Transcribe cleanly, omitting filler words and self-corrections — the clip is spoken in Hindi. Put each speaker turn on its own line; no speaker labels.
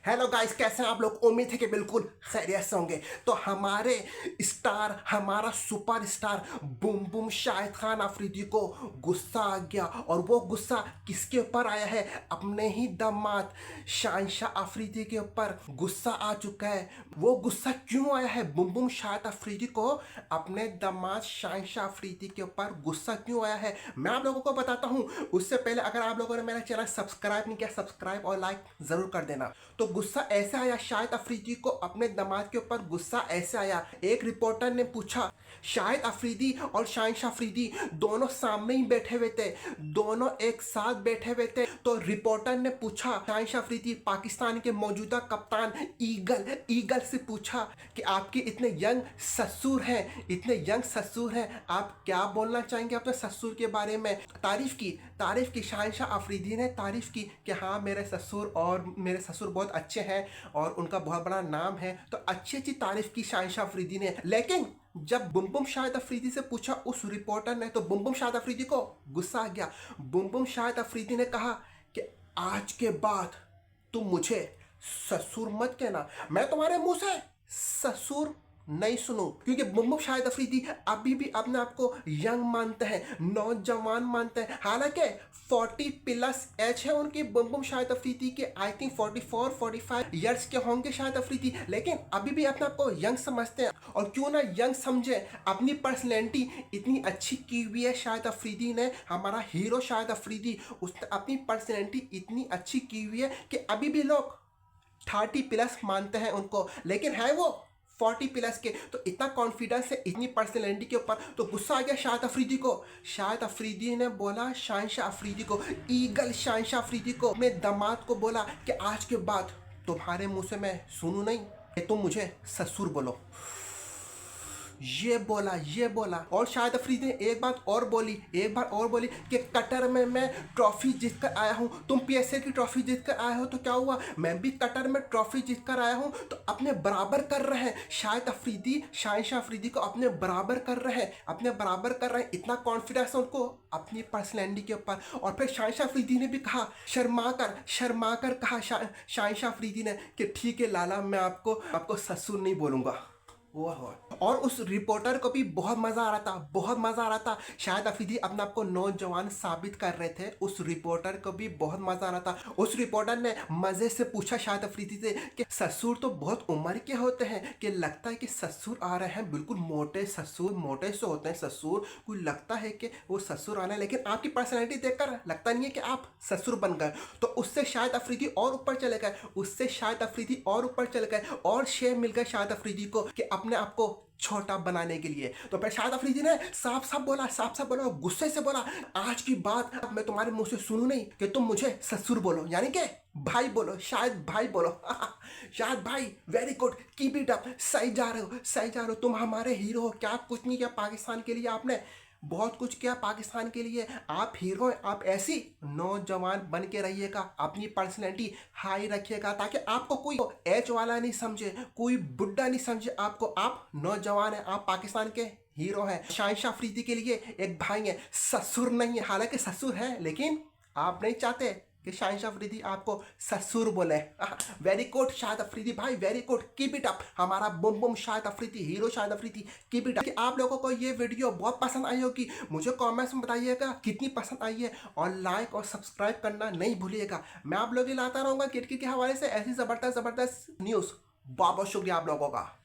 हेलो गाइस, कैसे हैं आप लोग। उम्मीद है कि बिल्कुल खैरियत से होंगे। तो हमारे स्टार, हमारा super star boom boom Shahid Khan Afridi को गुस्सा आ गया। और वो गुस्सा किसके ऊपर आया है? अपने ही दामाद शाहनशाह अफरीदी के ऊपर गुस्सा आ चुका है। वो गुस्सा क्यों आया है बूम बूम शाहिद अफरीदी को? अपने दामाद शाहनशाह अफरीदी के ऊपर गुस्सा क्यों आया है, मैं आप लोगों को बताता हूँ। उससे पहले अगर आप लोगों ने मेरा चैनल सब्सक्राइब नहीं किया, सब्सक्राइब और लाइक जरूर कर देना। तो गुस्सा ऐसे आया शाहिद अफरीदी को, अपने दामाद के ऊपर गुस्सा ऐसे आया। एक रिपोर्टर ने पूछा, शाहिद अफरीदी और शाहनशाह अफरीदी दोनों सामने ही बैठे हुए थे, दोनों एक साथ बैठे हुए थे। तो रिपोर्टर ने पूछा, शाहनशाह अफरीदी पाकिस्तान के मौजूदा कप्तान ईगल से पूछा कि आपके इतने यंग ससुर हैं, इतने यंग ससुर हैं, आप क्या बोलना चाहेंगे अपने ससुर के बारे में? तारीफ की शाहनशाह अफरीदी ने तारीफ की कि हाँ, मेरे ससुर बहुत अच्छे हैं और उनका बहुत बड़ा नाम है। तो अच्छी अच्छी तारीफ की शाहनशाह अफरीदी ने। लेकिन जब बुम बुम शाहिद अफरीदी से पूछा उस रिपोर्टर ने, तो बुम बुम शाहिद अफरीदी को गुस्सा आ गया। बुम बुम शाहिद अफरीदी ने कहा कि आज के बाद तुम मुझे ससुर मत कहना, मैं तुम्हारे मुंह से ससुर नहीं सुनूं। क्योंकि बुम बुम शाहिद अफरीदी अभी भी अपने आप को यंग मानते हैं, नौजवान मानते हैं। हालांकि 40 प्लस एज है उनकी बुम बुम शाहिद अफरीदी के। आई थिंक 44-45 ईयर्स के होंगे शाहिद अफरीदी, लेकिन अभी भी अपने आप को यंग समझते हैं। और क्यों ना यंग समझे, अपनी पर्सनैलिटी इतनी अच्छी की हुई है शाहिद अफरीदी ने। हमारा हीरो शाहिद अफरीदी, उसने अपनी पर्सनैलिटी इतनी अच्छी की हुई है कि अभी भी लोग 30 प्लस मानते हैं उनको, लेकिन है वो 40 प्लस के। तो इतना कॉन्फिडेंस है इतनी पर्सनैलिटी के ऊपर। तो गुस्सा आ गया शाहिद अफरीदी को। शाहिद अफरीदी ने बोला शाहनशाह अफरीदी को, ईगल शाहनशाह अफरीदी को, अपने दामाद को बोला कि आज के बाद तुम्हारे मुंह से मैं सुनूं नहीं कि तुम मुझे ससुर बोलो। ये बोला। और शाहिद अफरीदी ने एक बात और बोली कि कतर में मैं ट्रॉफी जीत कर आया हूँ। तुम पीएसएल की ट्रॉफी जीत कर आए हो तो क्या हुआ, मैं भी कतर में ट्रॉफी जीत कर आया हूँ। तो अपने बराबर कर रहे हैं शाहिद अफरीदी, शाहनशाह अफरीदी को अपने बराबर कर रहे हैं, इतना कॉन्फिडेंस है उनको अपनी पर्सनैलिटी के ऊपर। और फिर शाहनशाह अफरीदी ने भी कहा, शर्मा कर कहा शाहनशाह अफरीदी ने कि ठीक है लाला, मैं आपको ससुर नहीं बोलूंगा। और उस रिपोर्टर को भी बहुत मजा आ रहा था। शाहिद अफरीदी अपने आप को नौजवान साबित कर रहे थे। उस रिपोर्टर को भी बहुत मजा आ रहा था। उस रिपोर्टर ने मजे से पूछा शाहिद अफरीदी से कि ससुर तो बहुत उम्र के होते हैं, कि लगता है कि ससुर आ रहे हैं, बिल्कुल मोटे से होते हैं ससुर, कोई लगता है कि वो ससुर आने, लेकिन आपकी पर्सनैलिटी देखकर लगता नहीं है कि आप ससुर बन गए। तो उससे शाहिद अफरीदी और ऊपर चले गए, और शेर मिल गए शाहिद अफरीदी को कि अपने आप को छोटा बनाने के लिए। तो फिर शाहिद अफरीदी ने साफ साफ बोला, गुस्से से बोला, आज की बात अब मैं तुम्हारे मुंह से सुनूं नहीं कि तुम मुझे ससुर बोलो, यानी कि भाई बोलो, शायद भाई बोलो। शायद भाई, very good, keep it up, सही जा रहे हो, तुम हमारे हीरो हो। क्या कुछ नहीं किया पाकिस्तान के लिए आपने, बहुत कुछ किया पाकिस्तान के लिए, आप हीरो हैं। आप ऐसी नौजवान बन के रहिएगा, अपनी पर्सनैलिटी हाई रखिएगा, ताकि आपको कोई एज वाला नहीं समझे, कोई बुढ़ा नहीं समझे आपको। आप नौजवान हैं, आप पाकिस्तान के हीरो हैं। शाहनशाह अफरीदी के लिए एक भाई है, ससुर नहीं है। हालांकि ससुर है, लेकिन आप नहीं चाहते कि शाहनशाह अफरीदी आपको ससुर बोले। वेरी गुड शाहिद अफरीदी भाई, very good, keep it up. हमारा boom boom Shahid Afridi, hero Shahid Afridi, keep it up. आप लोगों को ये वीडियो बहुत पसंद आई होगी, मुझे कमेंट्स में बताइएगा कितनी पसंद आई है, और लाइक और सब्सक्राइब करना नहीं भूलिएगा। मैं आप लोग लाता रहूंगा क्रिकेट के हवाले से ऐसी जबरदस्त न्यूज़। बहुत बहुत शुक्रिया आप लोगों का।